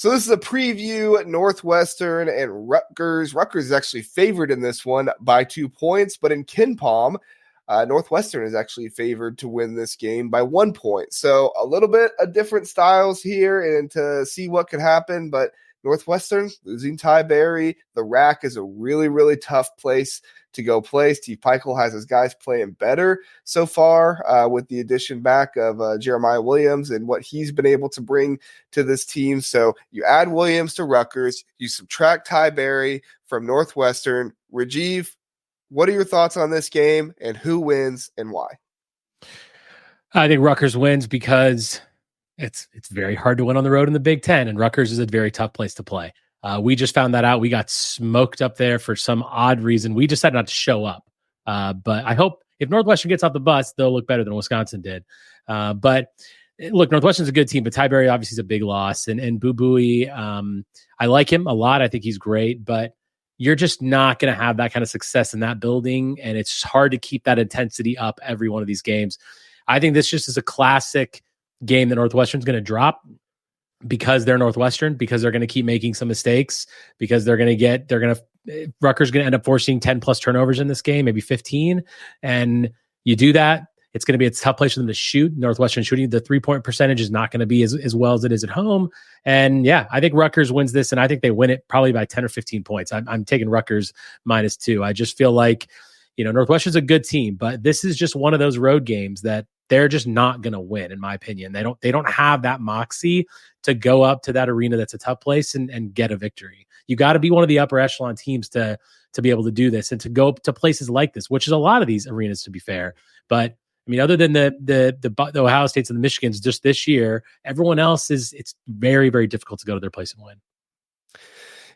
So this is a preview, Northwestern and Rutgers. Rutgers is actually favored in this one by 2 points, but in KenPom, Northwestern is actually favored to win this game by 1 point. So a little bit of different styles here and to see what could happen, but Northwestern losing Ty Berry. The RAC is a really, really tough place to go play. Steve Peichel has his guys playing better so far with the addition back of Jeremiah Williams and what he's been able to bring to this team. So you add Williams to Rutgers, you subtract Ty Berry from Northwestern. Rajiv, what are your thoughts on this game and who wins and why? I think Rutgers wins because it's very hard to win on the road in the Big Ten, and Rutgers is a very tough place to play. We just found that out. We got smoked up there for some odd reason. We decided not to show up. But I hope if Northwestern gets off the bus, they'll look better than Wisconsin did. But look, Northwestern's a good team, but Ty Berry obviously is a big loss. And Boo Buie, I like him a lot. I think he's great, but you're just not going to have that kind of success in that building. And it's hard to keep that intensity up every one of these games. I think this just is a classic game that Northwestern's going to drop because they're Northwestern, because they're going to keep making some mistakes, because Rutgers going to end up forcing 10 plus turnovers in this game, maybe 15. And you do that, it's going to be a tough place for them to shoot. Northwestern shooting, the 3-point percentage is not going to be as well as it is at home. And yeah, I think Rutgers wins this, and I think they win it probably by 10 or 15 points. I'm taking Rutgers -2. I just feel like, Northwestern's a good team, but this is just one of those road games that they're just not going to win, in my opinion. They don't have that moxie to go up to that arena that's a tough place and get a victory. You got to be one of the upper echelon teams to be able to do this and to go to places like this, which is a lot of these arenas, to be fair. But I mean, other than the Ohio States and the Michigans just this year, everyone else it's very, very difficult to go to their place and win.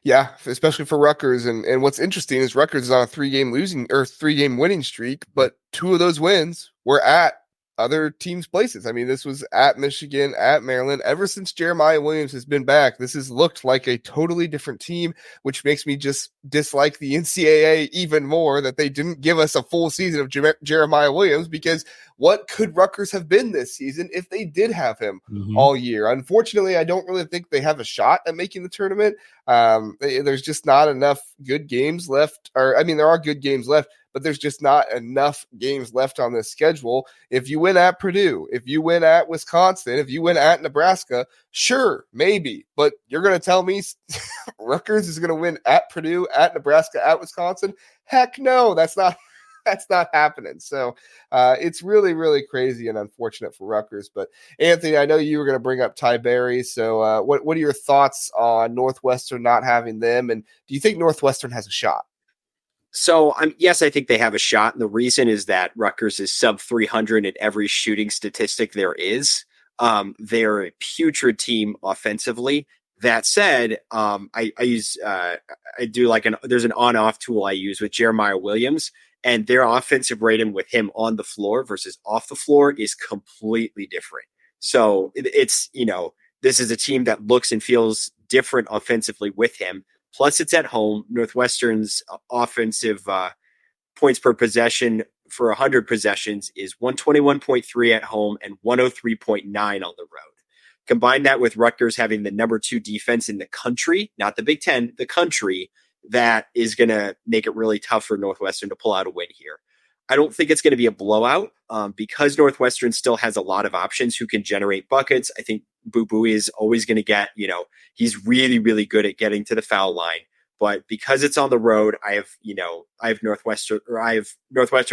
Yeah, especially for Rutgers. And what's interesting is Rutgers is on a 3-game winning streak, but 2 of those wins were at other teams' places. I mean, this was at Michigan, at Maryland. Ever since Jeremiah Williams has been back, this has looked like a totally different team, which makes me just dislike the NCAA even more that they didn't give us a full season of Jeremiah Williams, because what could Rutgers have been this season if they did have him all year? Unfortunately, I don't really think they have a shot at making the tournament. There's just not enough good games left. There are good games left, but there's just not enough games left on this schedule. If you win at Purdue, if you win at Wisconsin, if you win at Nebraska, sure, maybe. But you're going to tell me Rutgers is going to win at Purdue, at Nebraska, at Wisconsin? Heck no, that's not happening. So it's really, really crazy and unfortunate for Rutgers. But Anthony, I know you were going to bring up Ty Berry. So what are your thoughts on Northwestern not having them? And do you think Northwestern has a shot? So, yes, I think they have a shot. And the reason is that Rutgers is sub 300 in every shooting statistic there is. They're a putrid team offensively. That said, there's an on-off tool I use with Jeremiah Williams, and their offensive rating with him on the floor versus off the floor is completely different. So this is a team that looks and feels different offensively with him. Plus, it's at home. Northwestern's offensive points per possession for 100 possessions is 121.3 at home and 103.9 on the road. Combine that with Rutgers having the number 2 defense in the country, not the Big Ten, the country, that is going to make it really tough for Northwestern to pull out a win here. I don't think it's going to be a blowout because Northwestern still has a lot of options who can generate buckets. I think Boo Buie is always going to get, he's really, really good at getting to the foul line. But because it's on the road, I have Northwestern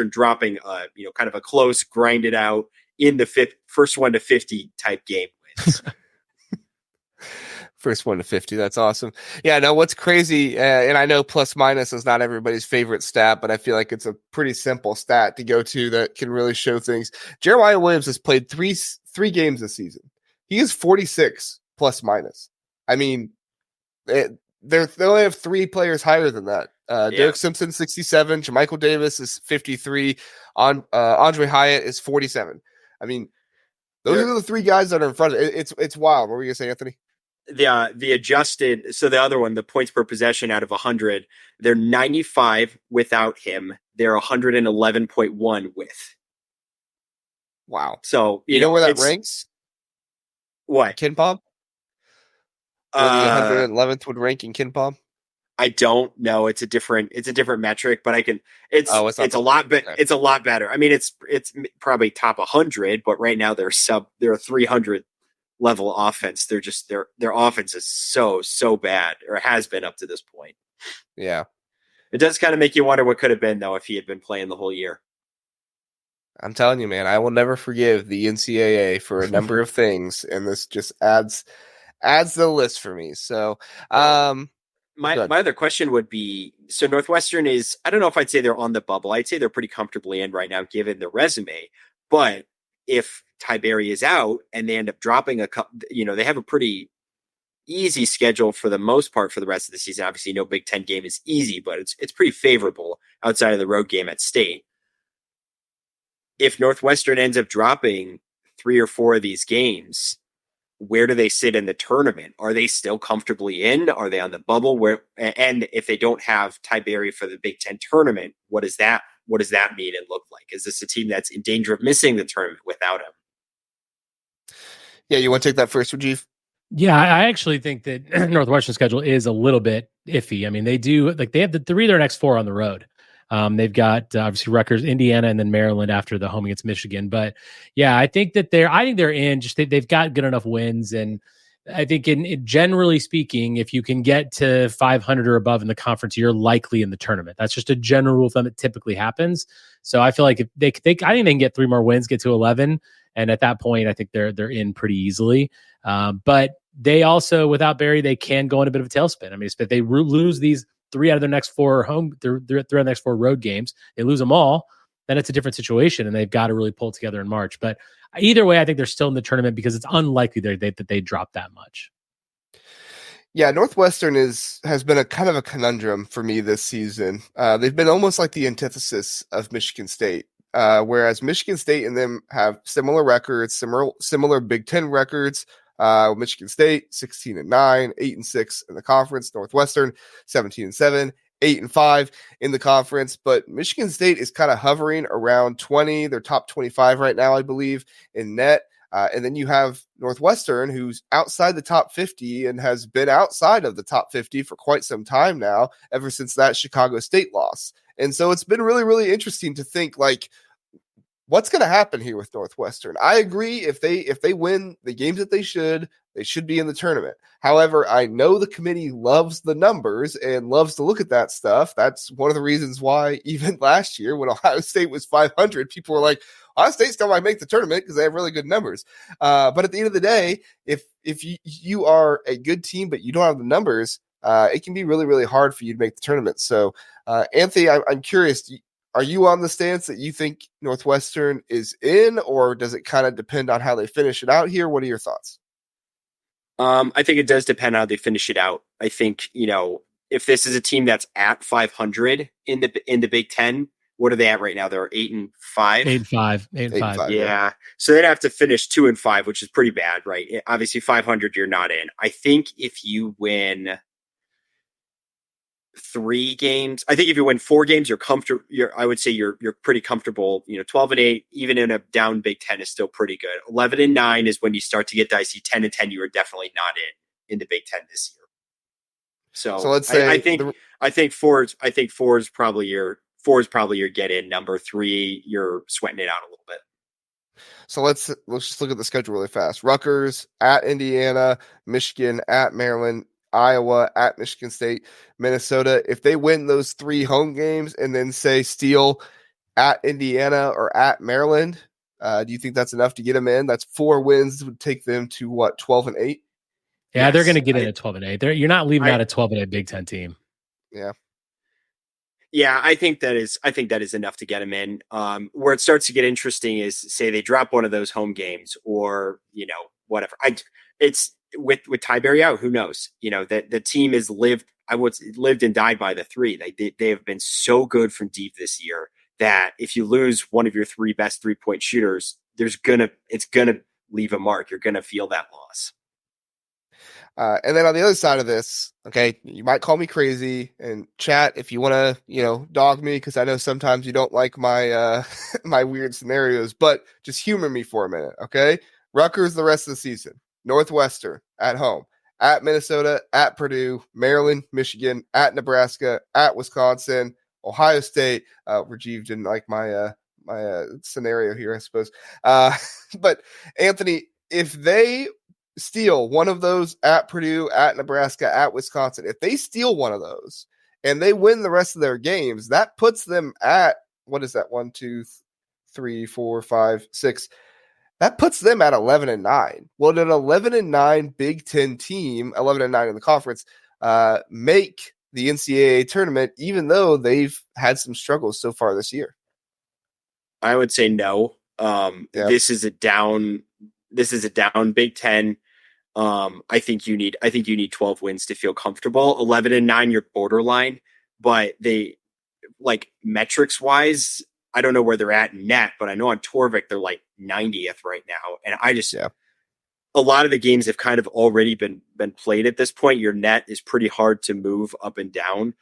dropping, kind of a close, grind it out in the first 1 to 50 type game wins. First 1 to 50. That's awesome. Yeah, no, what's crazy, and I know plus minus is not everybody's favorite stat, but I feel like it's a pretty simple stat to go to that can really show things. Jeremiah Williams has played three games this season. He is 46 plus minus. I mean, they only have 3 players higher than that. Derek Simpson, 67. Jermichael Davis is 53. Andre Hyatt is 47. I mean, those are the 3 guys that are in front of it. It's wild. What were you going to say, Anthony? The adjusted, so the other one, the points per possession out of 100, they're 95 without him. They're 111.1 with. Wow. So, you know where that ranks? What? KenPom? Where the 111th would rank in KenPom? I don't know. It's a different metric, but it's a lot better. It's a lot better. I mean, it's probably top 100, but right now they're a 300 level offense. Their offense is so bad, or has been up to this point. Yeah. It does kind of make you wonder what could have been, though, if he had been playing the whole year. I'm telling you, man, I will never forgive the NCAA for a number of things, and this just adds to the list for me. So, my other question would be, so Northwestern is, I don't know if I'd say they're on the bubble. I'd say they're pretty comfortably in right now, given their resume. But if Tiberi is out and they end up dropping a couple, they have a pretty easy schedule for the most part for the rest of the season. Obviously, no Big Ten game is easy, but it's pretty favorable outside of the road game at State. If Northwestern ends up dropping 3 or 4 of these games, where do they sit in the tournament? Are they still comfortably in? Are they on the bubble? And if they don't have Tiberi for the Big Ten tournament, what does that mean and look like? Is this a team that's in danger of missing the tournament without him? Yeah, you want to take that first, Rajiv? Yeah, I actually think that Northwestern's schedule is a little bit iffy. I mean, they have the 3 of their next 4 on the road. They've got obviously Rutgers, Indiana, and then Maryland after the home against Michigan. But yeah, I think they're in. Just they've got good enough wins, and I think generally speaking, if you can get to 500 or above in the conference, you're likely in the tournament. That's just a general rule of thumb that typically happens. So I feel like if I think they can get 3 more wins, get to 11, and at that point, I think they're in pretty easily. But they also, without Barry, they can go in a bit of a tailspin. I mean, if they lose these 3 out of their next 4 3 out of the next 4 road games, they lose them all, then it's a different situation, and they've got to really pull together in March. But either way, I think they're still in the tournament because it's unlikely that they drop that much. Yeah, Northwestern has been a kind of a conundrum for me this season. They've been almost like the antithesis of Michigan State. Whereas Michigan State and them have similar records, similar Big Ten records. Michigan State 16-9, 8-6 in the conference. Northwestern 17-7, 8-5 in the conference. But Michigan State is kind of hovering around 20. They're top 25 right now, I believe, in net. And then you have Northwestern, who's outside the top 50 and has been outside of the top 50 for quite some time now, ever since that Chicago State loss. And so it's been really, really interesting to think, like, what's going to happen here with Northwestern? I agree. If they win the games that they should be in the tournament. However, I know the committee loves the numbers and loves to look at that stuff. That's one of the reasons why even last year when Ohio State was 500, people were like, Ohio State still might make the tournament because they have really good numbers. But at the end of the day, if you are a good team but you don't have the numbers, it can be really, really hard for you to make the tournament. So, Anthony, I'm curious. Are you on the stance that you think Northwestern is in, or does it kind of depend on how they finish it out here? What are your thoughts? I think it does depend on how they finish it out. I think, if this is a team that's at 500 in the Big Ten, what are they at right now? They're 8-5. 8-5. Yeah. So they'd have to finish 2-5, which is pretty bad, right? Obviously 500, you're not in. I think if you win 3 games, I think if you win 4 games, you're comfortable. I would say you're pretty comfortable. 12-8, even in a down Big Ten, is still pretty good. 11-9 is when you start to get dicey. 10-10, you are definitely not in the Big Ten this year. So let's say I think four is probably your get in number. 3, you're sweating it out a little bit. So let's just look at the schedule really fast. Rutgers at Indiana, Michigan at Maryland, Iowa at Michigan State, Minnesota. If they win those 3 home games and then say steal at Indiana or at Maryland, do you think that's enough to get them in? That's 4 wins would take them to what, 12-8? Yeah, yes, they're going to get in at 12-8. You're not leaving out a 12-8 Big Ten team. Yeah. Yeah, I think that is enough to get them in. Where it starts to get interesting is, say they drop one of those home games, or whatever. It's with Tiberi out, who knows? That the team has lived and died by the 3. They have been so good from deep this year that if you lose one of your 3 best 3-point shooters, it's gonna leave a mark. You're gonna feel that loss. And then on the other side of this, okay, you might call me crazy, and chat if you want to, dog me, because I know sometimes you don't like my my weird scenarios, but just humor me for a minute, okay? Rutgers the rest of the season, Northwestern at home, at Minnesota, at Purdue, Maryland, Michigan, at Nebraska, at Wisconsin, Ohio State. Rajiv didn't like my scenario here, I suppose. But Anthony, if they steal one of those at Purdue, at Nebraska, at Wisconsin, if they steal one of those and they win the rest of their games, that puts them at, what is that? 1, 2, 3, 4, 5, 6. That puts them at 11-9. Well, an 11-9 Big Ten team, 11-9 in the conference, make the NCAA tournament, even though they've had some struggles so far this year? I would say no. This is a down Big Ten. I think you need 12 wins to feel comfortable. 11-9, you're borderline, but they, like, metrics wise, I don't know where they're at in net, but I know on Torvik they're like 90th right now. And a lot of the games have kind of already been played at this point. Your net is pretty hard to move up and down.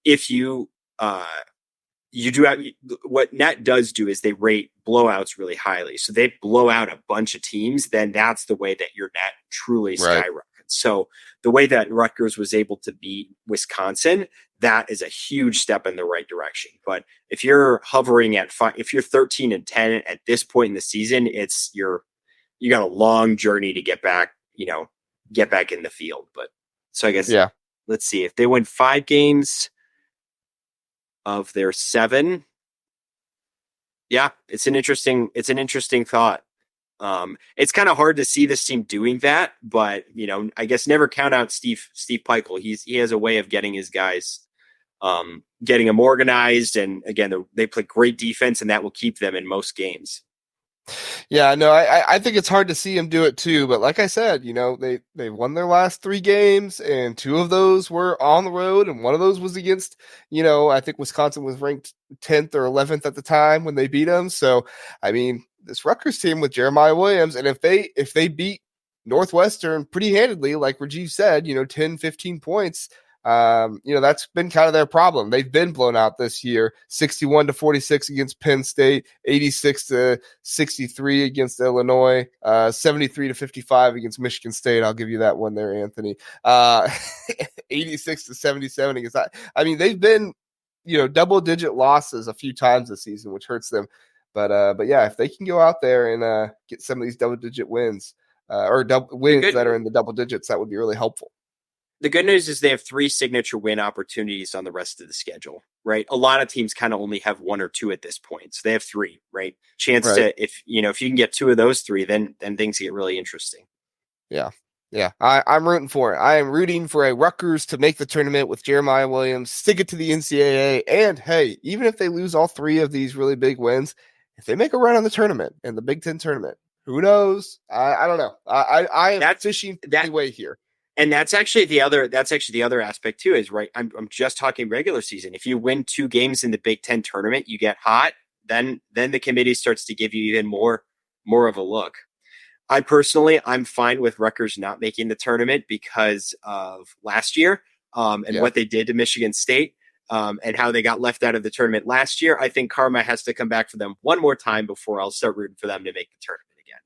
If you do have, what net does do is they rate blowouts really highly. So they blow out a bunch of teams, then that's the way that your net truly skyrockets. So the way that Rutgers was able to beat Wisconsin, that is a huge step in the right direction. But if you're hovering at if you're 13-10 at this point in the season, you got a long journey to get back in the field. But so I guess, let's see, if they win 5 games of their 7, it's an interesting thought. It's kind of hard to see this team doing that, but I guess never count out Steve Peichel. He has a way of getting his guys, getting them organized, and again, they play great defense, and that will keep them in most games. Yeah, no, I think it's hard to see him do it too. But like I said, they won their last 3 games, and 2 of those were on the road, and one of those was against, I think Wisconsin was ranked 10th or 11th at the time when they beat them. So, I mean, this Rutgers team with Jeremiah Williams, and if they beat Northwestern pretty handedly, like Rajiv said, 10, 15 points, that's been kind of their problem. They've been blown out this year, 61-46 against Penn State, 86-63 against Illinois, 73-55 against Michigan State. I'll give you that one there, Anthony. 86-77 against that. I mean, they've been, double-digit losses a few times this season, which hurts them. But yeah, if they can go out there and get some of these double-digit wins, or wins that are in the double digits, that would be really helpful. The good news is they have 3 signature win opportunities on the rest of the schedule, right? A lot of teams kind of only have 1 or 2 at this point. So they have 3, right? Chance to, if you can get 2 of those 3, then things get really interesting. Yeah. Yeah. I'm rooting for it. I am rooting for a Rutgers to make the tournament with Jeremiah Williams, stick it to the NCAA. And hey, even if they lose all 3 of these really big wins, if they make a run on the tournament in the Big Ten tournament, who knows? I don't know. I am fishing that way here. And that's actually the other aspect too, is right. I'm just talking regular season. If you win 2 games in the Big Ten tournament, you get hot, then the committee starts to give you even more of a look. I'm fine with Rutgers not making the tournament because of last year, and what they did to Michigan State, and how they got left out of the tournament last year. I think karma has to come back for them one more time before I'll start rooting for them to make the tournament again.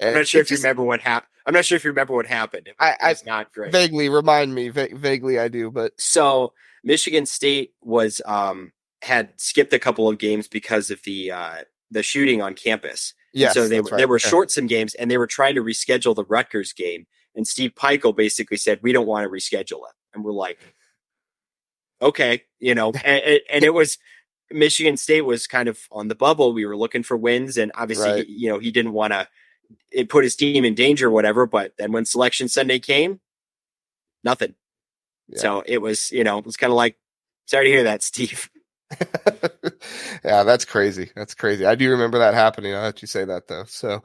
I'm not sure if you remember what happened. It's not great. Vaguely remind me. Vaguely, I do. But so Michigan State was had skipped a couple of games because of the shooting on campus. Yes, so they were short some games, and they were trying to reschedule the Rutgers game. And Steve Peichel basically said, "We don't want to reschedule it." And we're like, "Okay, and it was." Michigan State was kind of on the bubble. We were looking for wins, and obviously, he didn't want to. It put his team in danger or whatever, but then when Selection Sunday came, nothing. Yeah. So it was, it was kind of like, sorry to hear that, Steve. Yeah, that's crazy. I do remember that happening. I'll let you say that though. So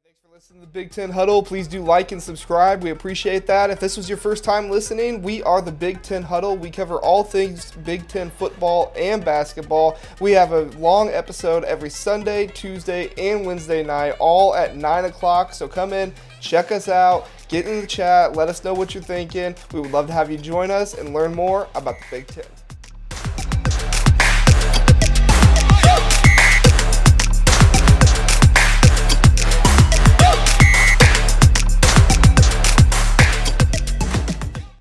thanks for listening to the Big Ten Huddle. Please do like and subscribe. We appreciate that. If this was your first time listening, we are the Big Ten Huddle. We cover all things Big Ten football and basketball. We have a long episode every Sunday, Tuesday, and Wednesday night, all at 9 o'clock. So come in, check us out, get in the chat, let us know what you're thinking. We would love to have you join us and learn more about the Big Ten.